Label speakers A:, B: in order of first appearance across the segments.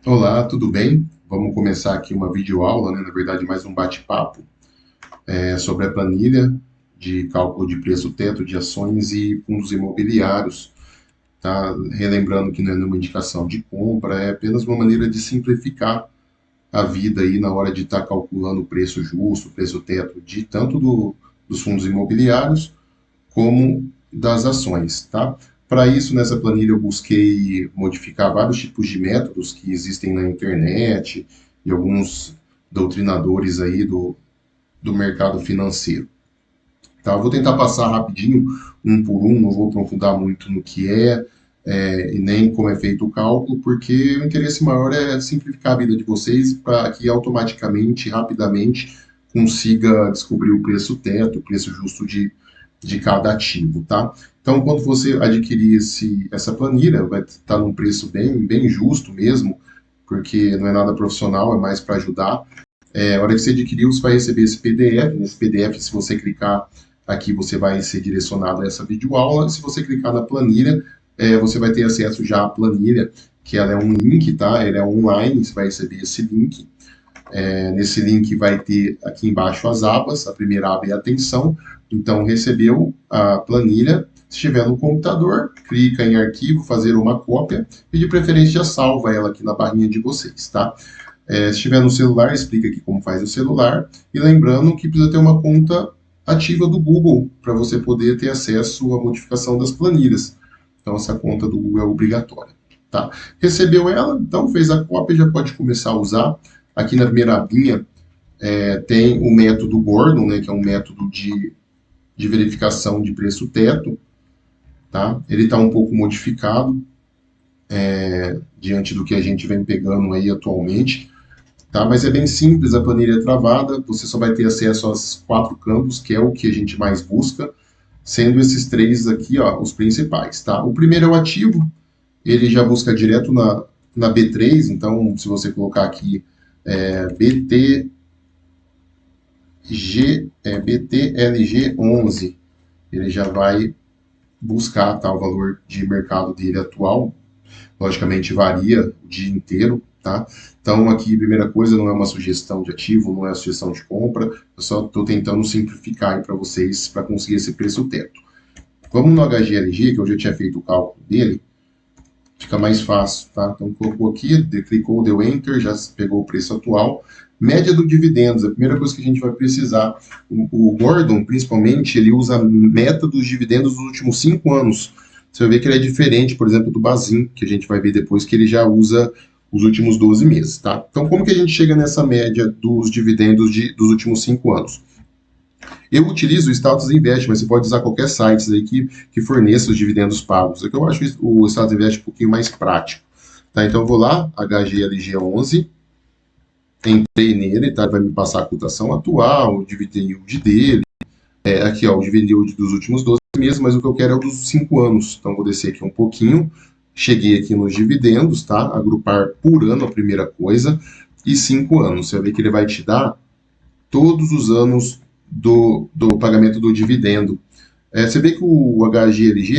A: Olá, tudo bem? Vamos começar aqui uma videoaula, né? Na verdade, mais um bate-papo sobre a planilha de cálculo de preço teto de ações e fundos imobiliários, tá? Relembrando que não é nenhuma indicação de compra, é apenas uma maneira de simplificar a vida aí na hora de estar calculando o preço justo, o preço teto de dos fundos imobiliários como das ações, tá? Para isso, nessa planilha, eu busquei modificar vários tipos de métodos que existem na internet e alguns doutrinadores aí do mercado financeiro. Tá? Eu vou tentar passar rapidinho, um por um, não vou aprofundar muito no que e nem como é feito o cálculo, porque o interesse maior é simplificar a vida de vocês para que automaticamente, rapidamente, consiga descobrir o preço teto, o preço justo de cada ativo, tá? Então, quando você adquirir essa planilha, vai estar num preço bem justo mesmo, porque não é nada profissional, é mais para ajudar. A hora que você adquiriu, você vai receber esse PDF. Nesse PDF, se você clicar aqui, você vai ser direcionado a essa videoaula. Se você clicar na planilha, você vai ter acesso já à planilha, que ela é um link, tá? Ela é online, você vai receber esse link. Nesse link vai ter aqui embaixo as abas. A primeira aba é atenção. Então, recebeu a planilha. Se estiver no computador, clica em arquivo, fazer uma cópia e de preferência salva ela aqui na barrinha de vocês, tá? Se estiver no celular, explica aqui como faz no celular. E lembrando que precisa ter uma conta ativa do Google para você poder ter acesso à modificação das planilhas. Então, essa conta do Google é obrigatória. Tá? Recebeu ela, então fez a cópia, já pode começar a usar. Aqui na primeira abinha tem o método Gordon, né, que é um método de verificação de preço teto. Tá? Ele está um pouco modificado diante do que a gente vem pegando aí atualmente. Tá? Mas é bem simples, a planilha é travada, você só vai ter acesso aos 4 campos, que é o que a gente mais busca, sendo esses três aqui, ó, os principais. Tá? O primeiro é o ativo, ele já busca direto na B3, então se você colocar aqui BTLG11, ele já vai buscar tá, o valor de mercado dele atual. Logicamente varia o dia inteiro, tá? Então aqui, primeira coisa, não é uma sugestão de ativo, não é uma sugestão de compra, eu só estou tentando simplificar aí para vocês para conseguir esse preço teto. Vamos no HGLG, que eu já tinha feito o cálculo dele, fica mais fácil, tá? Então colocou aqui, clicou, deu Enter, já pegou o preço atual. Média do dividendos, a primeira coisa que a gente vai precisar. O Gordon, principalmente, ele usa a meta dos dividendos dos últimos 5 anos. Você vai ver que ele é diferente, por exemplo, do Bazin, que a gente vai ver depois que ele já usa os últimos 12 meses, tá? Então, como que a gente chega nessa média dos dividendos dos últimos 5 anos? Eu utilizo o Status Invest, mas você pode usar qualquer site aí que forneça os dividendos pagos. É que eu acho o Status Invest um pouquinho mais prático. Tá? Então, eu vou lá, HGLG11, entrei nele, tá? Vai me passar a cotação atual, o dividend yield dele, aqui ó, o dividend yield dos últimos 12 meses, mas o que eu quero é o dos 5 anos. Então, vou descer aqui um pouquinho, cheguei aqui nos dividendos, tá? Agrupar por ano a primeira coisa, e 5 anos. Você vai ver que ele vai te dar todos os anos do pagamento do dividendo. Você vê que o HGLG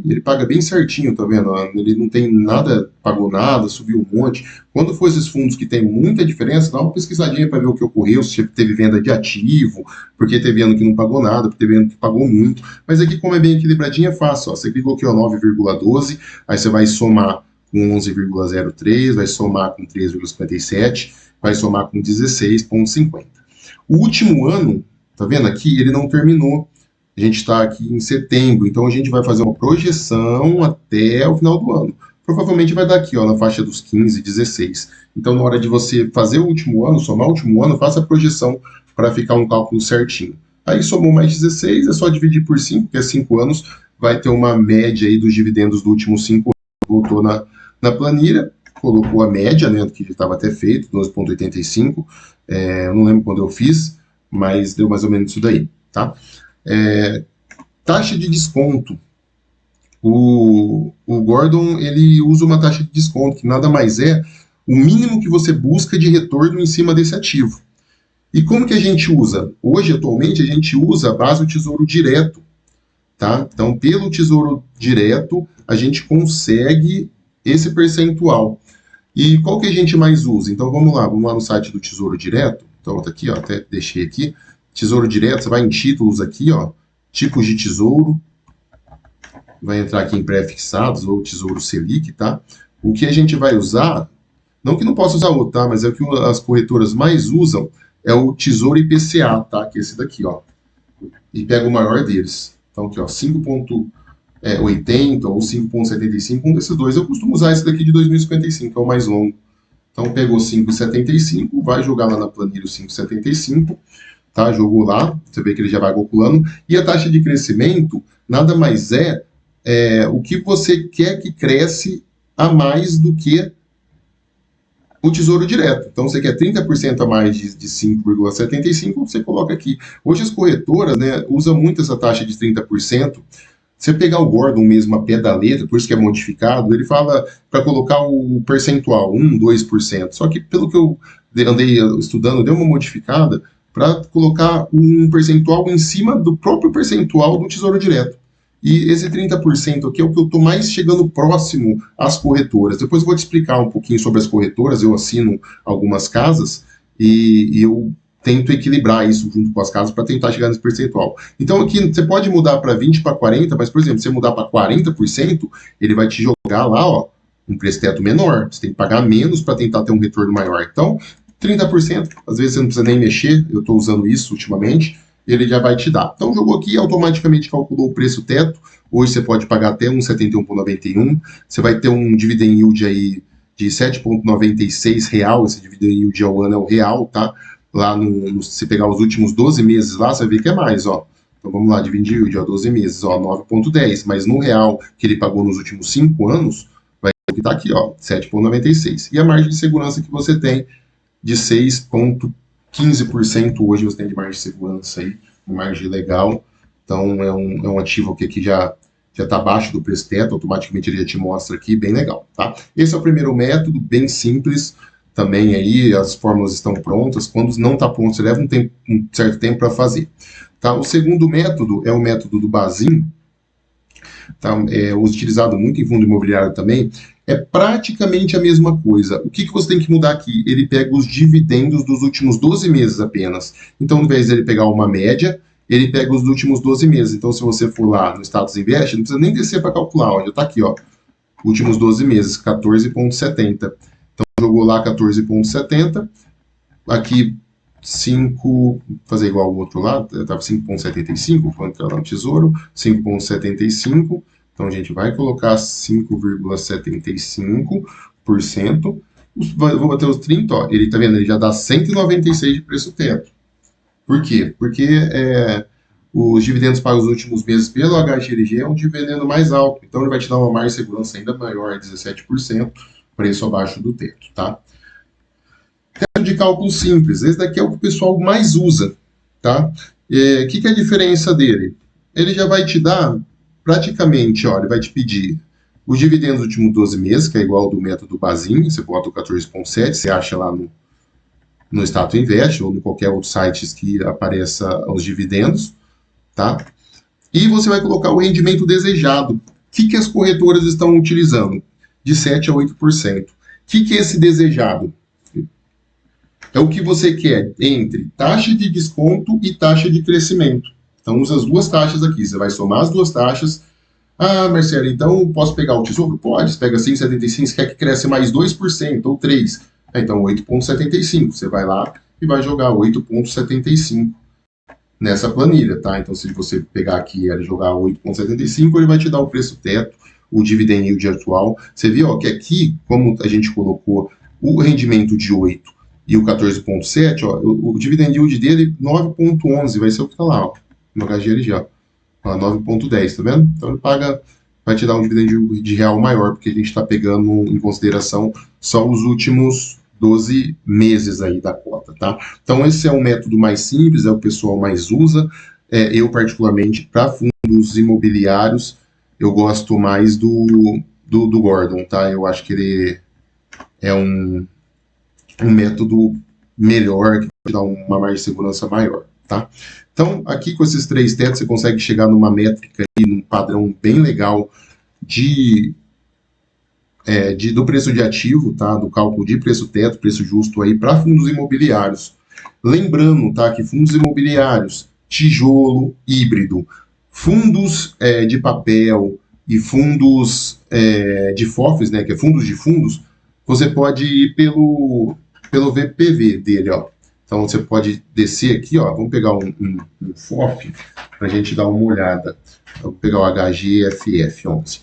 A: ele paga bem certinho, tá vendo? Ele não tem nada, pagou nada, subiu um monte. Quando for esses fundos que tem muita diferença, dá uma pesquisadinha para ver o que ocorreu, se teve venda de ativo, porque teve ano que não pagou nada, porque teve ano que pagou muito. Mas aqui, como é bem equilibradinho, é fácil. Ó. Você clicou aqui, ó, 9,12, aí você vai somar com 11,03, vai somar com 3,57, vai somar com 16,50. O último ano, tá vendo aqui, ele não terminou. A gente está aqui em setembro, então a gente vai fazer uma projeção até o final do ano. Provavelmente vai dar aqui, ó, na faixa dos 15, 16. Então, na hora de você fazer o último ano, somar o último ano, faça a projeção para ficar um cálculo certinho. Aí somou mais 16, é só dividir por 5, que é 5 anos, vai ter uma média aí dos dividendos do último 5 anos. Voltou na planilha, colocou a média, né, que já estava até feito, 12,85. Eu não lembro quando eu fiz, mas deu mais ou menos isso daí, tá? Taxa de desconto. O Gordon ele usa uma taxa de desconto, que nada mais é o mínimo que você busca de retorno em cima desse ativo. E como que a gente usa? Hoje, atualmente, a gente usa a base do Tesouro Direto. Tá? Então, pelo Tesouro Direto, a gente consegue esse percentual. E qual que a gente mais usa? Então vamos lá no site do Tesouro Direto. Então tá aqui, ó, até deixei aqui. Tesouro Direto, você vai em títulos aqui, ó, tipos de tesouro, vai entrar aqui em pré-fixados ou Tesouro Selic, tá? O que a gente vai usar, não que não possa usar outro, tá? Mas é o que as corretoras mais usam é o Tesouro IPCA, tá? Que é esse daqui, ó. E pega o maior deles. Então aqui, ó, 5,80 ou 5,75, um desses dois. Eu costumo usar esse daqui de 2055, que é o mais longo. Então pegou 5,75, vai jogar lá na planilha o 5,75, tá? Jogou lá, você vê que ele já vai calculando. E a taxa de crescimento nada mais o que você quer que cresce a mais do que o Tesouro Direto. Então, você quer 30% a mais de 5,75, você coloca aqui. Hoje as corretoras, né, usam muito essa taxa de 30%. Você pegar o Gordon mesmo a pé da letra, por isso que é modificado, ele fala para colocar o percentual, 1, 2%. Só que pelo que eu andei estudando, deu uma modificada para colocar um percentual em cima do próprio percentual do Tesouro Direto. E esse 30% aqui é o que eu estou mais chegando próximo às corretoras. Depois eu vou te explicar um pouquinho sobre as corretoras, eu assino algumas casas e eu tento equilibrar isso junto com as casas para tentar chegar nesse percentual. Então aqui você pode mudar para 20, para 40, mas por exemplo, se você mudar para 40%, ele vai te jogar lá, ó, um preço teto menor. Você tem que pagar menos para tentar ter um retorno maior. Então, 30%, às vezes você não precisa nem mexer, eu estou usando isso ultimamente, ele já vai te dar. Então jogou aqui, automaticamente calculou o preço teto. Hoje você pode pagar até 1,71,91. Você vai ter um dividend yield aí de 7,96 real. Esse dividend yield ao ano é o real, tá? Lá se pegar os últimos 12 meses lá, você vai ver que é mais, ó. Então vamos lá, dividir yield, ó, 12 meses, ó, 9,10. Mas no real que ele pagou nos últimos 5 anos, vai ver que tá aqui, ó, 7,96. E a margem de segurança que você tem de 6,15% hoje você tem de margem de segurança aí, uma margem legal. Então é um ativo que aqui já está abaixo do preço teto, automaticamente ele já te mostra aqui, bem legal, tá? Esse é o primeiro método, bem simples, também aí as fórmulas estão prontas, quando não está pronto, você leva um certo tempo para fazer. Tá? O segundo método é o método do Bazin, tá? É utilizado muito em fundo imobiliário também, é praticamente a mesma coisa. O que você tem que mudar aqui? Ele pega os dividendos dos últimos 12 meses apenas. Então, ao invés de ele pegar uma média, ele pega os últimos 12 meses. Então, se você for lá no Status Invest, não precisa nem descer para calcular, ó, já está aqui, ó, últimos 12 meses, 14,70. Então, jogou lá 14,70. Aqui, 5, fazer igual ao outro lado, estava 5,75, vou entrar lá no Tesouro, 5,75. Então, a gente vai colocar 5,75%. Vou bater os 30, ó, ele tá vendo, ele já dá 196 de preço teto. Por quê? Porque os dividendos pagos nos últimos meses pelo HGLG é um dividendo mais alto. Então, ele vai te dar uma margem de segurança ainda maior, 17%, preço abaixo do teto, tá? Teto de cálculo simples, esse daqui é o que o pessoal mais usa, tá? O que é a diferença dele? Ele já vai te dar praticamente, ó, ele vai te pedir os dividendos dos últimos 12 meses, que é igual ao do método Bazin, você bota o 14,7, você acha lá no Status Invest ou em qualquer outro site que apareça os dividendos, tá? E você vai colocar o rendimento desejado. O que as corretoras estão utilizando? De 7 a 8%. O que é esse desejado? É o que você quer entre taxa de desconto e taxa de crescimento. Então, usa as duas taxas aqui. Você vai somar as duas taxas. Ah, Marcelo, então posso pegar o tesouro? Pode. Você pega 5,75, você quer que cresça mais 2% ou 3%. Então, 8,75. Você vai lá e vai jogar 8,75 nessa planilha, tá? Então, se você pegar aqui e jogar 8,75, ele vai te dar o preço teto, o dividend yield atual. Você viu ó, que aqui, como a gente colocou o rendimento de 8 e o 14,7, ó, o dividend yield dele 9,11, vai ser o que está lá, ó, no HGLG, ó, 9,10, tá vendo? Então ele vai te dar um dividend yield de real maior, porque a gente está pegando em consideração só os últimos 12 meses aí da cota, tá? Então esse é um método mais simples, é o pessoal mais usa. Eu particularmente, para fundos imobiliários, eu gosto mais do Gordon, tá? Eu acho que ele é um método melhor, que vai dar uma margem de segurança maior, tá? Então, aqui com esses 3 tetos, você consegue chegar numa métrica, aí, num padrão bem legal de do preço de ativo, tá? Do cálculo de preço teto, preço justo aí para fundos imobiliários. Lembrando, tá, que fundos imobiliários, tijolo, híbrido, fundos de papel e fundos de FOFs, né, que é fundos de fundos, você pode ir pelo VPV dele, ó. Então você pode descer aqui, ó. Vamos pegar um FOF para a gente dar uma olhada. Vou pegar o HGFF11.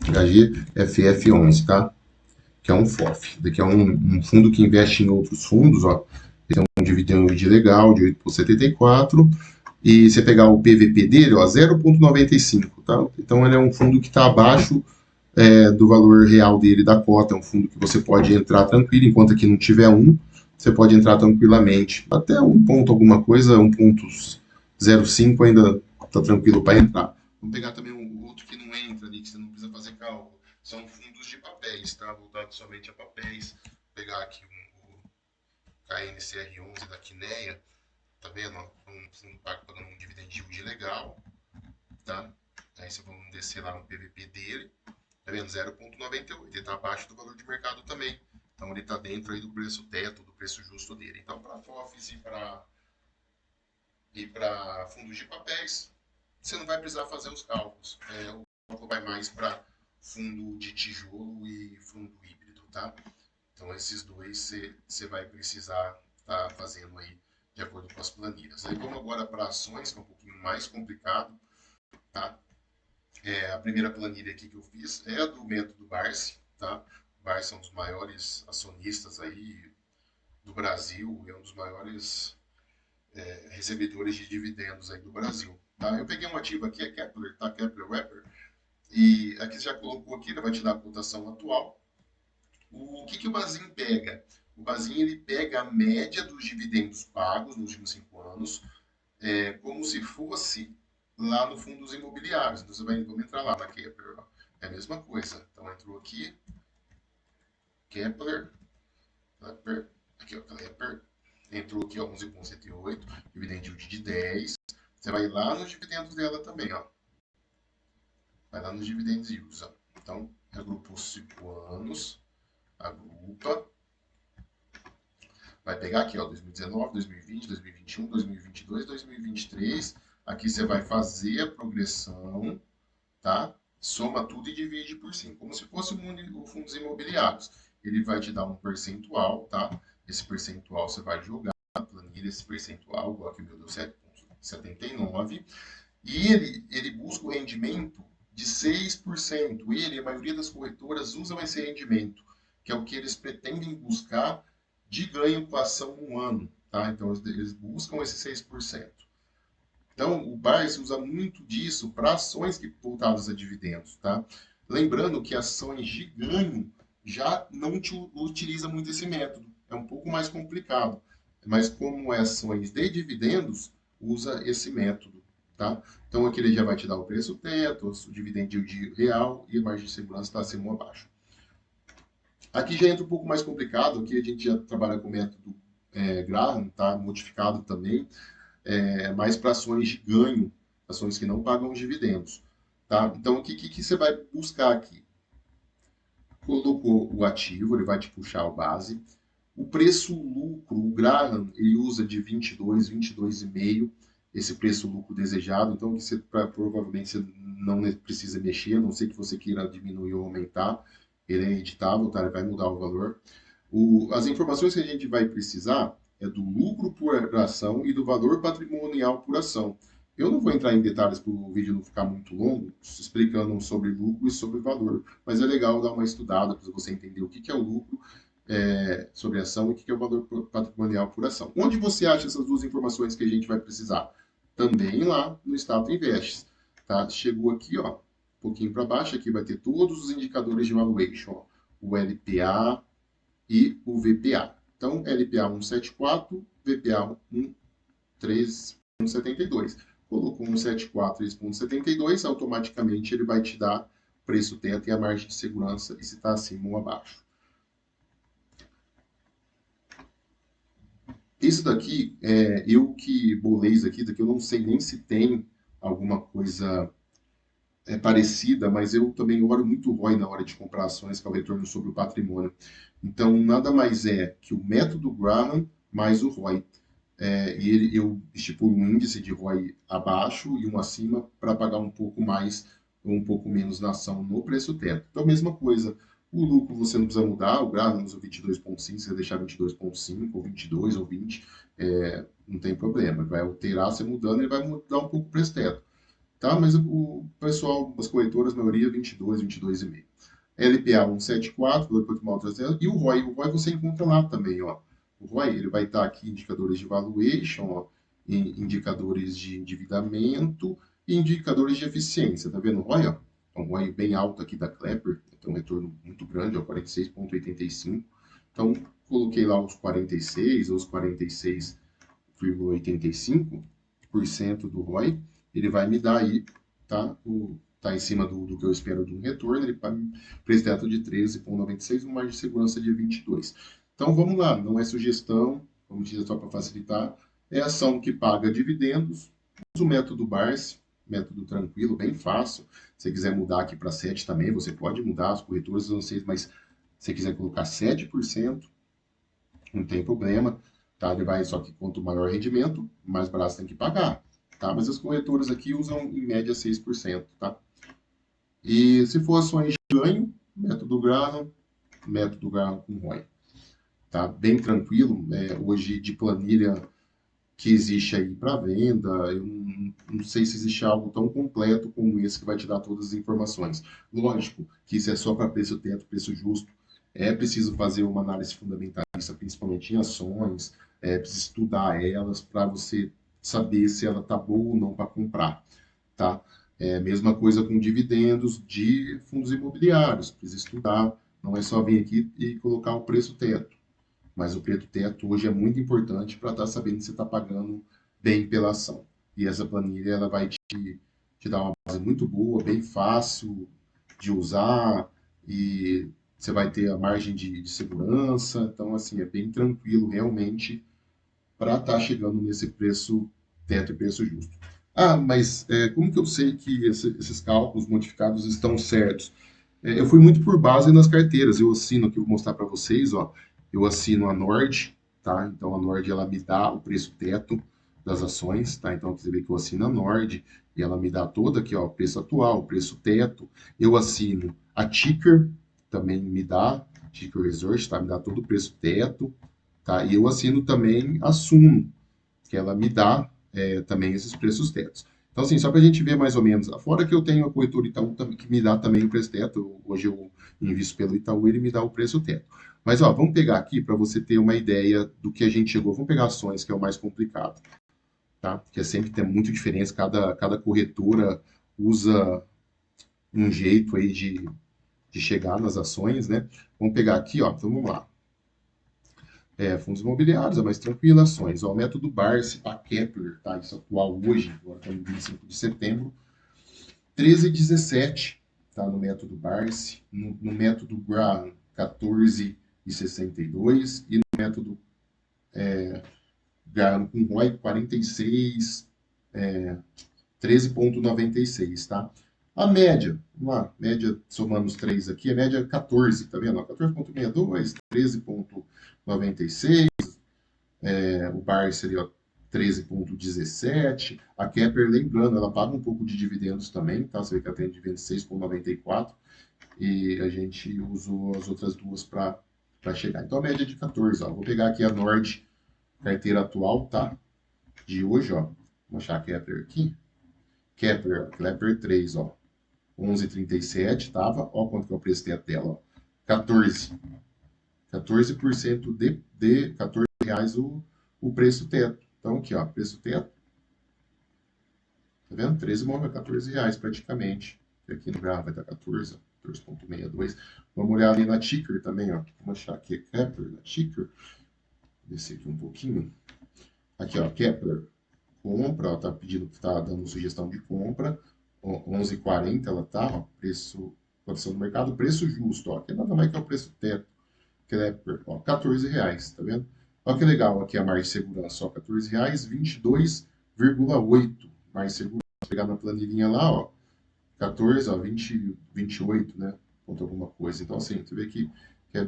A: HGFF11, tá? Que é um FOF. Daqui é um fundo que investe em outros fundos, ó. Ele tem um dividendo legal de 8,74. E você pegar o PVP dele, ó, 0,95, tá? Então ele é um fundo que está abaixo do valor real dele da cota. É um fundo que você pode entrar tranquilo, enquanto aqui não tiver você pode entrar tranquilamente. Até um ponto alguma coisa, 1,05 ainda está tranquilo para entrar. Vamos pegar também um outro que não entra ali, que você não precisa fazer cálculo. São fundos de papéis, tá? Voltado somente a papéis. Vou pegar aqui o KNCR11 da Quineia. Tá vendo? Um fundo pagando um dividend yield legal. Tá? Aí você vai descer lá no PVP dele. Tá vendo? 0,98. Ele está abaixo do valor de mercado também. Então ele está dentro aí do preço teto, do preço justo dele. Então para FOFs e para fundos de papéis, você não vai precisar fazer os cálculos. O cálculo vai mais para fundo de tijolo e fundo híbrido, tá? Então esses dois você vai precisar estar fazendo aí de acordo com as planilhas. Aí vamos agora para ações, que é um pouquinho mais complicado, tá? A primeira planilha aqui que eu fiz é a do método Barsi, tá? O Barsi é um dos maiores acionistas aí do Brasil, é um dos maiores recebedores de dividendos aí do Brasil. Tá? Eu peguei um ativo aqui, a Kepler, tá? Kepler Weber, e aqui você já colocou aqui, ele vai te dar a cotação atual. O que o Bazin pega? O Bazin ele pega a média dos dividendos pagos nos últimos 5 anos, como se fosse lá no fundos imobiliários. Então vamos entrar lá na Kepler. Ó. É a mesma coisa. Então entrou aqui, Kepler, aqui ó, Kepler, entrou aqui ó, 11,108, dividend yield de 10. Você vai lá nos dividendos dela também, ó. Vai lá nos dividendos yields, ó. Então, agrupou 5 anos, agrupa. Vai pegar aqui, ó, 2019, 2020, 2021, 2022, 2023. Aqui você vai fazer a progressão, tá? Soma tudo e divide por 5, como se fosse o fundos imobiliários. Ele vai te dar um percentual, tá? Esse percentual você vai jogar na planilha, esse percentual, igual aqui o meu deu 7,79. E ele busca o rendimento de 6%. Ele, a maioria das corretoras usam esse rendimento, que é o que eles pretendem buscar de ganho com a ação no ano. Tá? Então, eles buscam esse 6%. Então, o Barsi usa muito disso para ações voltadas a dividendos. Tá? Lembrando que ações de ganho já não utiliza muito esse método. É um pouco mais complicado. Mas como é ações de dividendos, usa esse método. Tá? Então, aqui ele já vai te dar o preço teto, o dividend yield real e a margem de segurança está acima ou abaixo. Aqui já entra um pouco mais complicado, aqui a gente já trabalha com o método Graham, tá? Modificado também, mais para ações de ganho, ações que não pagam dividendos. Tá? Então, o que você vai buscar aqui? Colocou o ativo, ele vai te puxar o base. O preço-lucro, o Graham, ele usa de 22, 22,5, esse preço-lucro desejado. Então, você, provavelmente você não precisa mexer, a não ser que você queira diminuir ou aumentar. Ele é editável, tá? Ele vai mudar o valor. As informações que a gente vai precisar é do lucro por ação e do valor patrimonial por ação. Eu não vou entrar em detalhes para o vídeo não ficar muito longo, explicando sobre lucro e sobre valor, mas é legal dar uma estudada para você entender o que é o lucro sobre ação e o que é o valor patrimonial por ação. Onde você acha essas duas informações que a gente vai precisar? Também lá no Status Invests. Tá? Chegou aqui, ó, um pouquinho para baixo, aqui vai ter todos os indicadores de valuation, ó, o LPA e o VPA. Então, LPA 174, VPA 1,372. Colocou 174 e 1,72, automaticamente ele vai te dar preço teto e a margem de segurança e se está acima ou abaixo. Isso daqui, eu que bolei isso aqui, daqui eu não sei nem se tem alguma coisa é parecida, mas eu também olho muito o ROI na hora de comprar ações, que é o retorno sobre o patrimônio. Então, nada mais é que o método Graham mais o ROI. Eu estipulo um índice de ROI abaixo e um acima para pagar um pouco mais ou um pouco menos na ação no preço teto. Então, mesma coisa. O lucro você não precisa mudar, o Graham usa 22,5, se você deixar 22,5 ou 22 ou 20, não tem problema. Vai alterar você mudando, ele vai mudar um pouco o preço teto. Tá? Mas o pessoal, as corretoras, a maioria 22, 22,5. LPA 174, valor patrimonial trazendo, e o ROI você encontra lá também, ó. O ROI, ele vai estar aqui indicadores de valuation, ó, indicadores de endividamento e indicadores de eficiência, tá vendo o ROI, ó? É um ROI bem alto aqui da Klepper, tem um retorno muito grande, ó, 46,85. Então, coloquei lá os 46 ou os 46,85% do ROI, ele vai me dar aí, tá? Tá em cima do que eu espero de um retorno, ele para preço teto de 13,96, uma margem de segurança de 22. Então vamos lá, não é sugestão, vamos dizer só para facilitar, é ação que paga dividendos, usa o método BARS, método tranquilo, bem fácil. Se você quiser mudar aqui para 7 também, você pode mudar, as corretoras não sei, mas se você quiser colocar 7%, não tem problema, tá? Ele vai, só que quanto maior rendimento, mais barato você tem que pagar, tá? Mas as corretoras aqui usam em média 6%, tá? E se for ações de ganho, método Graham com ROI, tá? Bem tranquilo, hoje de planilha que existe aí para venda, eu não sei se existe algo tão completo como esse que vai te dar todas as informações. Lógico que isso é só para preço teto, preço justo. É preciso fazer uma análise fundamentalista, principalmente em ações, é preciso estudar elas para você saber se ela está boa ou não para comprar, tá? Mesma coisa com dividendos de fundos imobiliários, precisa estudar, não é só vir aqui e colocar o preço teto. Mas o preto teto hoje é muito importante para estar sabendo se você está pagando bem pela ação. E essa planilha ela vai te dar uma base muito boa, bem fácil de usar e você vai ter a margem de segurança. Então, assim, é bem tranquilo realmente para estar chegando nesse preço teto e preço justo. Ah, mas como que eu sei que esses cálculos modificados estão certos? Eu fui muito por base nas carteiras. Eu assino aqui, vou mostrar para vocês, ó. Eu assino a Nord, tá? Então a Nord ela me dá o preço teto das ações, tá? Então você vê que eu assino a Nord e ela me dá toda aqui, ó, o preço atual, o preço teto. Eu assino a Ticker, também me dá, Ticker Resort, tá? Me dá todo o preço teto, tá? E eu assino também a Suno, que ela me dá também esses preços tetos. Então, assim, só para a gente ver mais ou menos, fora que eu tenho a corretora Itaú que me dá também o preço teto, hoje eu invisto pelo Itaú, ele me dá o preço teto. Mas, ó, vamos pegar aqui para você ter uma ideia do que a gente chegou. Vamos pegar ações, que é o mais complicado, tá? Porque sempre tem muita diferença, cada corretora usa um jeito aí de chegar nas ações, né? Vamos pegar aqui, ó, então vamos lá. Fundos imobiliários, é mais tranquilo, ações. Ó, o método Barsi, a Kepler, tá? Isso atual hoje, agora está em 25 de setembro, 13,17, tá? No método Barsi. No método Graham, 14,62. E no método Graham com ROI, 46, 13,96, tá? A média, vamos lá, média somando os três aqui, a média é 14, tá vendo? 14,62, 13,96, o Bar seria 13,17. A Kepler, lembrando, ela paga um pouco de dividendos também, tá? Você vê que ela tem dividendos 6,94 e a gente usou as outras duas para chegar. Então a média é de 14, ó. Vou pegar aqui a Nord, carteira atual, tá? De hoje, ó. Vou achar a Kepler aqui. Kepler 3, ó. 11,37 tava. Ó quanto que é o preço teto dela, ó. 14. 14% de 14 reais o preço teto. Então, aqui, ó, preço teto. Tá vendo? 13,9 a 14 reais praticamente. E aqui no gráfico vai estar 14, 14,62. Vamos olhar ali na Ticker também, ó. Vamos achar aqui a Kepler na Ticker. Descer aqui um pouquinho. Aqui, ó, Kepler. Compra, ela tá pedindo, tá dando sugestão de compra. 11,40 ela tá, ó, preço, cotação do mercado, preço justo, ó. Que nada mais que é o preço teto. Kepler, ó, 14 reais, tá vendo? Olha que legal aqui a margem de segurança, ó, 14 reais, 22,8 mais segurança. Pegar na planilhinha lá, ó, 14, ó, 20, 28, né? Ponto alguma coisa. Então, assim, você vê que é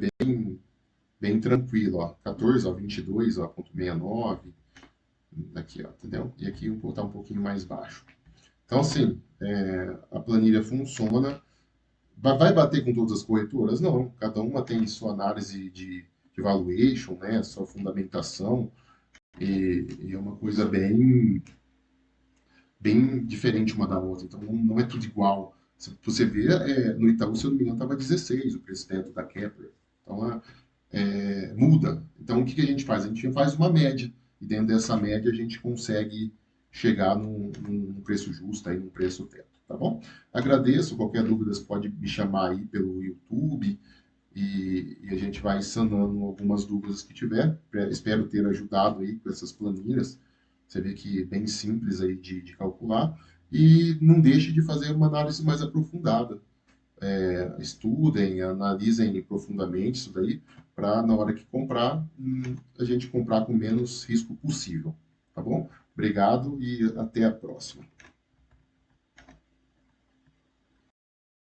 A: bem tranquilo, ó. 14, ó, 22, ó, ponto 69, aqui, ó, entendeu? E aqui tá um pouquinho mais baixo. Então, assim, a planilha funciona. Vai bater com todas as corretoras? Não. Cada uma tem sua análise de valuation, né? Sua fundamentação. E é uma coisa bem diferente uma da outra. Então, não é tudo igual. Se você vê, no Itaú, se eu não me engano, estava 16 o preço teto da Kepler. Então, muda. Então, o que a gente faz? A gente faz uma média. E dentro dessa média, a gente consegue chegar num preço justo, aí, num preço teto. Tá bom? Agradeço. Qualquer dúvida, você pode me chamar aí pelo YouTube e a gente vai sanando algumas dúvidas que tiver. Espero ter ajudado aí com essas planilhas. Você vê que é bem simples aí de calcular. E não deixe de fazer uma análise mais aprofundada. Estudem, analisem profundamente isso daí, para na hora que comprar, a gente comprar com menos risco possível. Tá bom? Obrigado e até a próxima.